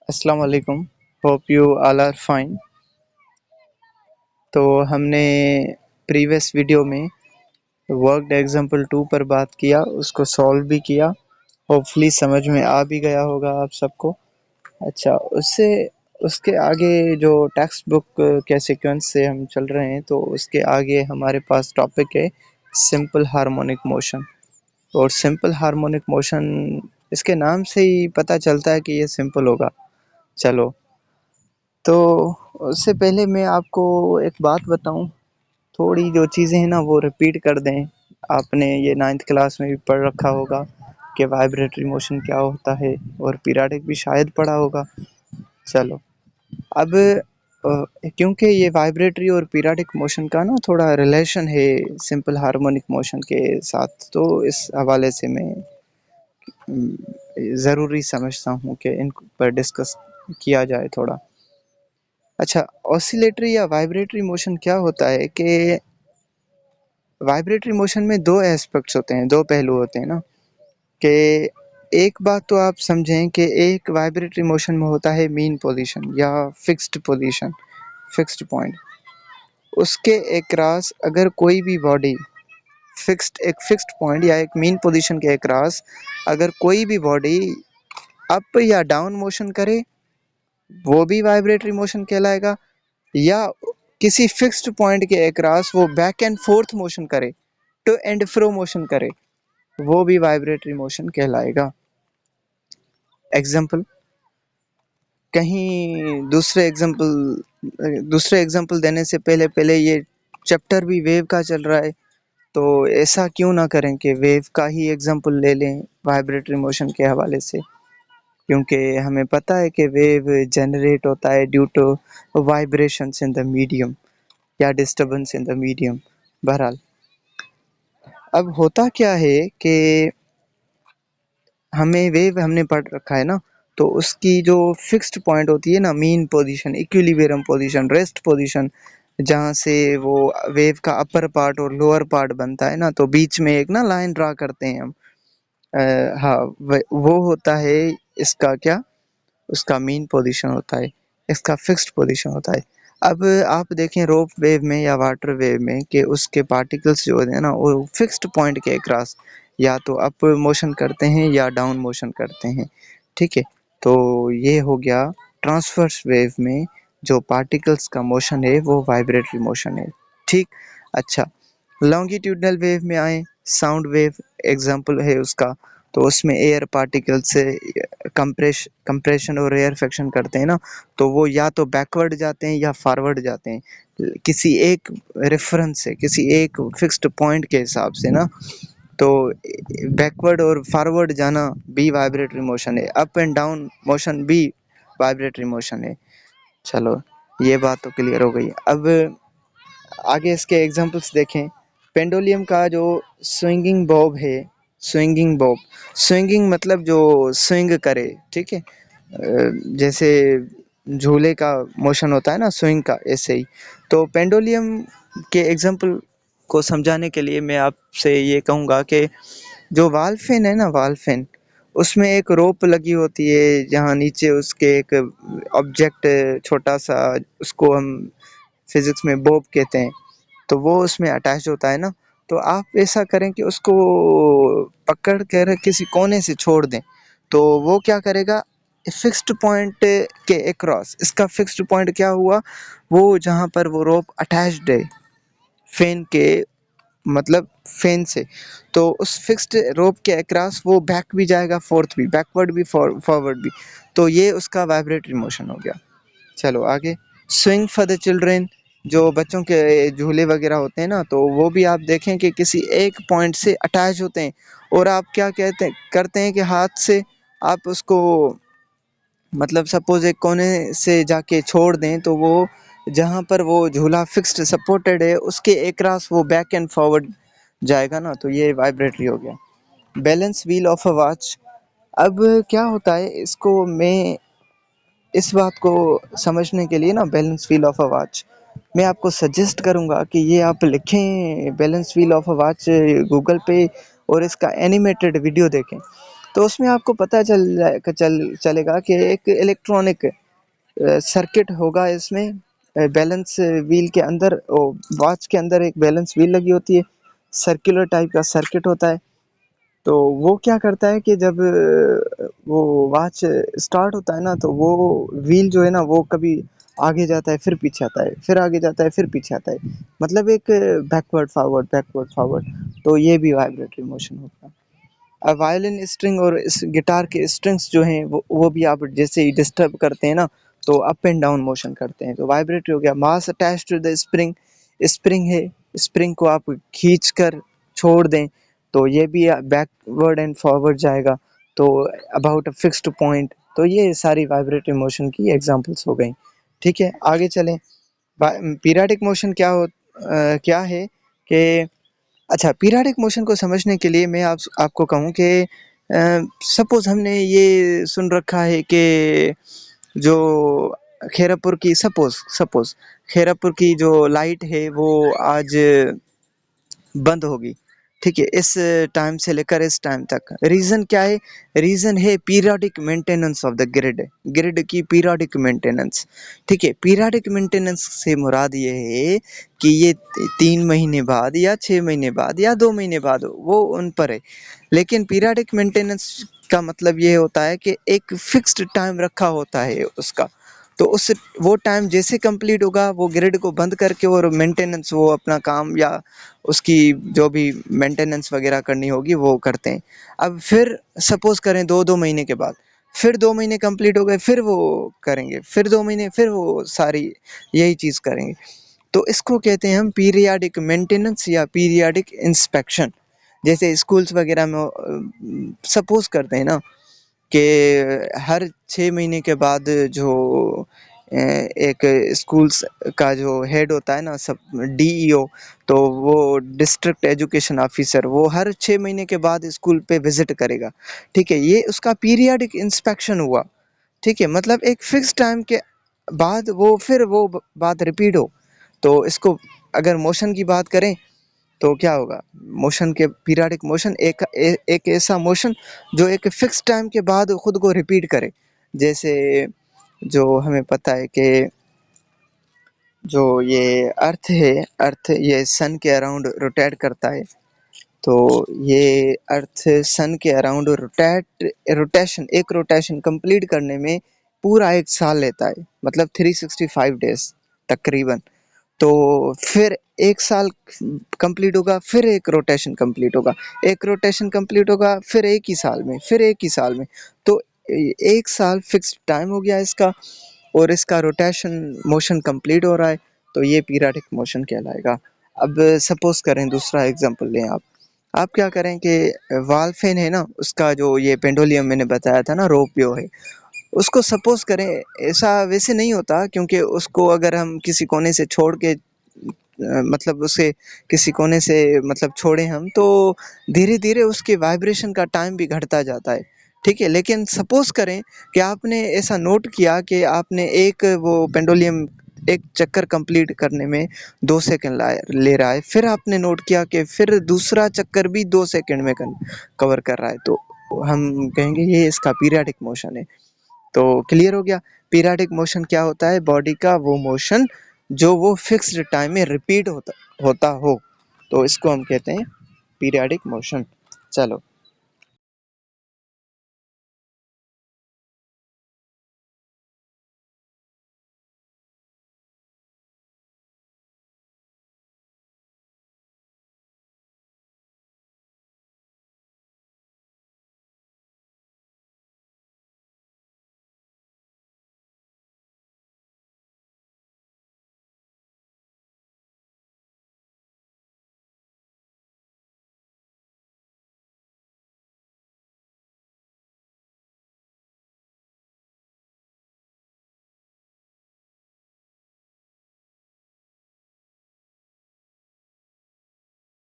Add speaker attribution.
Speaker 1: अस्सलाम वालेकुम। Hope you all are fine. तो हमने प्रीवियस वीडियो में वर्कड एग्जांपल 2 पर बात किया, उसको सॉल्व भी किया। होपफुली समझ में आ भी गया होगा आप सबको। अच्छा, उससे उसके आगे जो टेक्स्ट बुक के सीक्वेंस से हम चल रहे हैं, तो उसके आगे हमारे पास टॉपिक है सिंपल हार्मोनिक मोशन। और सिंपल हार्मोनिक मोशन, इसके नाम से ही पता चलता है कि ये सिंपल होगा। चलो, तो उससे पहले मैं आपको एक बात बताऊं, थोड़ी जो चीज़ें हैं ना वो रिपीट कर दें। आपने ये 9th क्लास में भी पढ़ रखा होगा कि वाइब्रेटरी मोशन क्या होता है, और पीरियाडिक भी शायद पढ़ा होगा। चलो, अब क्योंकि ये वाइब्रेटरी और पीरियाडिक मोशन का ना थोड़ा रिलेशन है सिंपल हार्मोनिक मोशन के साथ, तो इस हवाले से मैं ज़रूरी समझता हूँ कि इन पर डिस्कस किया जाए थोड़ा। अच्छा, ऑसिलेटरी या वाइब्रेटरी मोशन क्या होता है कि वाइब्रेटरी मोशन में 2 एस्पेक्ट्स होते हैं, 2 पहलू होते हैं ना, कि एक बात तो आप समझें कि एक वाइब्रेटरी मोशन में होता है मीन पोजीशन या फिक्स्ड पोजीशन, फिक्स्ड पॉइंट। उसके अक्रॉस अगर कोई भी बॉडी एक फिक्स्ड पॉइंट या एक मीन पोजीशन के अक्रॉस अगर कोई भी बॉडी अप या डाउन मोशन करे, वो भी वाइब्रेटरी मोशन कहलाएगा। या किसी फिक्स्ड पॉइंट के अक्रॉस वो बैक एंड फोर्थ मोशन करे, टू एंड फ्रो मोशन करे, वो भी वाइब्रेटरी मोशन कहलाएगा। एग्जाम्पल, कहीं दूसरे एग्जाम्पल देने से पहले पहले ये चैप्टर भी वेव का चल रहा है, तो ऐसा क्यों ना करें कि वेव का ही एग्जाम्पल ले लें वाइब्रेटरी मोशन के हवाले से, क्योंकि हमें पता है कि वेव जनरेट होता है due to vibrations in the medium या डिस्टरबेंस इन द मीडियम। बहरहाल, अब होता क्या है कि हमें वेव हमने पढ़ रखा है ना, तो उसकी जो फिक्स्ड पॉइंट होती है ना, mean position, equilibrium position, rest position, जहाँ से वो वेव का अपर पार्ट और लोअर पार्ट बनता है ना, तो बीच में एक ना लाइन ड्रा करते हैं हम। हाँ, वो होता है इसका क्या, उसका मीन पोजीशन होता है, इसका फिक्स्ड पोजीशन होता है। अब आप देखें रोप वेव में या वाटर वेव में कि उसके पार्टिकल्स जो होते हैं ना, वो फिक्स्ड पॉइंट के क्रॉस या तो अप मोशन करते हैं या डाउन मोशन करते हैं। ठीक है, तो ये हो गया ट्रांसवर्स वेव में जो पार्टिकल्स का मोशन है वो वाइब्रेटरी मोशन है। ठीक। अच्छा, लॉन्गिट्यूडनल वेव में आए, साउंड वेव एग्जांपल है उसका, तो उसमें एयर पार्टिकल से कंप्रेशन और रेयरफेक्शन करते हैं ना, तो वो या तो बैकवर्ड जाते हैं या फॉरवर्ड जाते हैं किसी एक रेफरेंस से, किसी एक फिक्स्ड पॉइंट के हिसाब से ना। तो बैकवर्ड और फॉरवर्ड जाना भी वाइब्रेटरी मोशन है, अप एंड डाउन मोशन भी वाइब्रेटरी मोशन है। चलो, ये बात तो क्लियर हो गई। अब आगे इसके एग्जांपल्स देखें। पेंडुलम का जो स्विंगिंग बॉब है, स्विंगिंग बॉब, स्विंगिंग मतलब जो स्विंग करे, ठीक है, जैसे झूले का मोशन होता है ना स्विंग का, ऐसे ही। तो पेंडुलम के एग्जांपल को समझाने के लिए मैं आपसे ये कहूँगा कि जो वाल फैन है ना, वाल फैन, उसमें एक रोप लगी होती है, जहाँ नीचे उसके एक ऑब्जेक्ट छोटा सा, उसको हम फिजिक्स में बॉब कहते हैं, तो वो उसमें अटैच होता है ना। तो आप ऐसा करें कि उसको पकड़ कर किसी कोने से छोड़ दें, तो वो क्या करेगा, फिक्स्ड पॉइंट के अक्रॉस, इसका फिक्स्ड पॉइंट क्या हुआ, वो जहाँ पर वो रोप अटैच्ड है फैन के, मतलब फैन से, तो उस फिक्स्ड रोप के अक्रॉस वो बैक भी जाएगा, फोर्थ भी, बैकवर्ड भी, फॉरवर्ड भी, तो ये उसका वाइब्रेटरी मोशन हो गया। चलो आगे, स्विंग फॉर द चिल्ड्रेन, जो बच्चों के झूले वगैरह होते हैं ना, तो वो भी आप देखें कि किसी एक पॉइंट से अटैच होते हैं, और आप क्या कहते करते हैं कि हाथ से आप उसको, मतलब सपोज एक कोने से जाके छोड़ दें, तो वो जहाँ पर वो झूला फिक्स्ड सपोर्टेड है उसके अक्रॉस वो बैक एंड फॉरवर्ड जाएगा ना, तो ये वाइब्रेटरी हो गया। Balance wheel of a watch, अब क्या होता है, इसको मैं इस बात को समझने के लिए ना, balance wheel of a watch, मैं आपको सजेस्ट करूंगा कि ये आप लिखें balance wheel of a watch Google पे, और इसका एनिमेटेड वीडियो देखें, तो उसमें आपको पता चलेगा कि एक इलेक्ट्रॉनिक सर्किट होगा इसमें, बैलेंस व्हील के अंदर, वॉच के अंदर एक बैलेंस व्हील लगी होती है, सर्कुलर टाइप का सर्किट होता है। तो वो क्या करता है कि जब वो वॉच स्टार्ट होता है ना, तो वो व्हील जो है ना वो कभी आगे जाता है फिर पीछे आता है, फिर आगे जाता है फिर पीछे आता है, मतलब एक बैकवर्ड फॉरवर्ड। तो ये भी वाइब्रेटरी मोशन होता है। वायलिन स्ट्रिंग और इस गिटार के स्ट्रिंग्स जो हैं वो भी आप जैसे ही डिस्टर्ब करते हैं ना, तो अप एंड डाउन मोशन करते हैं, तो वाइब्रेटरी हो गया। Mass attach to the spring, spring है, स्प्रिंग को आप खींच कर छोड़ दें तो ये भी बैकवर्ड एंड फॉरवर्ड जाएगा, तो अबाउट अ फिक्स्ड पॉइंट। तो ये सारी वाइब्रेटरी मोशन की एग्जांपल्स हो गई। ठीक है, आगे चलें। पीरियाडिक मोशन क्या है कि, अच्छा, पीरियाडिक मोशन को समझने के लिए मैं आपको कहूँ कि सपोज हमने ये सुन रखा है कि जो खेरापुर की सपोज सपोज खेरापुर की जो लाइट है वो आज बंद होगी। ठीक है, इस टाइम से लेकर इस टाइम तक, रीजन क्या है? रीजन है periodic maintenance of the grid, grid की पीरियोडिक मेंटेनेंस। ठीक है, पीरियोडिक मेंटेनेंस से मुराद ये है कि ये 3 महीने बाद या 6 महीने बाद या 2 महीने बाद, वो उन पर है। लेकिन पीरियोडिक मेंटेनेंस का मतलब ये होता है कि एक फिक्स्ड टाइम रखा होता है उसका, तो उस वो टाइम जैसे कंप्लीट होगा वो ग्रिड को बंद करके और मेंटेनेंस, वो अपना काम या उसकी जो भी मेंटेनेंस वगैरह करनी होगी वो करते हैं। अब फिर सपोज करें 2-2 महीने के बाद, फिर 2 महीने कंप्लीट हो गए, फिर वो करेंगे, फिर 2 महीने, फिर वो सारी यही चीज़ करेंगे। तो इसको कहते हैं हम पीरियाडिक मेंटेनेंस या पीरियाडिक इंस्पेक्शन। जैसे स्कूल्स वगैरह में सपोज करते हैं ना कि हर 6 महीने के बाद जो एक स्कूल्स का जो हेड होता है ना, सब डीईओ, तो वो डिस्ट्रिक्ट एजुकेशन ऑफिसर, वो हर 6 महीने के बाद स्कूल पे विजिट करेगा। ठीक है, ये उसका पीरियाडिक इंस्पेक्शन हुआ। ठीक है, मतलब एक फिक्स टाइम के बाद वो फिर वो बात रिपीट हो। तो इसको अगर मोशन की बात करें तो क्या होगा? मोशन के पीरियाडिक मोशन एक ऐसा मोशन जो एक फिक्स टाइम के बाद खुद को रिपीट करे। जैसे जो हमें पता है कि जो ये अर्थ है, अर्थ ये सन के अराउंड रोटेट करता है। तो ये अर्थ सन के अराउंड रोटेशन, एक रोटेशन कंप्लीट करने में पूरा 1 साल लेता है, मतलब 365 डेज तकरीबन। तो फिर 1 साल कंप्लीट होगा, फिर एक रोटेशन कंप्लीट होगा, एक रोटेशन कंप्लीट होगा, फिर एक ही साल में, फिर एक ही साल में। तो 1 साल फिक्स्ड टाइम हो गया इसका, और इसका रोटेशन मोशन कंप्लीट हो रहा है, तो ये पीरियाडिक मोशन कहलाएगा। अब सपोज करें, दूसरा एग्जांपल लें आप क्या करें कि वाल फैन है ना, उसका जो ये पेंडुलम मैंने बताया था ना, रोपियो है, उसको सपोज करें, ऐसा वैसे नहीं होता, क्योंकि उसको अगर हम किसी कोने से छोड़ के मतलब उसे किसी कोने से मतलब छोड़े हम, तो धीरे धीरे उसके वाइब्रेशन का टाइम भी घटता जाता है। ठीक है, लेकिन सपोज करें कि आपने ऐसा नोट किया कि आपने एक वो पेंडुलम एक चक्कर कंप्लीट करने में 2 सेकंड ले रहा है, फिर आपने नोट किया कि फिर दूसरा चक्कर भी 2 सेकंड में कवर कर रहा है, तो हम कहेंगे ये इसका पीरियाडिक मोशन है। तो क्लियर हो गया। पीरियाडिक मोशन क्या होता है? बॉडी का वो मोशन जो वो फिक्स्ड टाइम में रिपीट होता होता हो, तो इसको हम कहते हैं पीरियाडिक मोशन। चलो,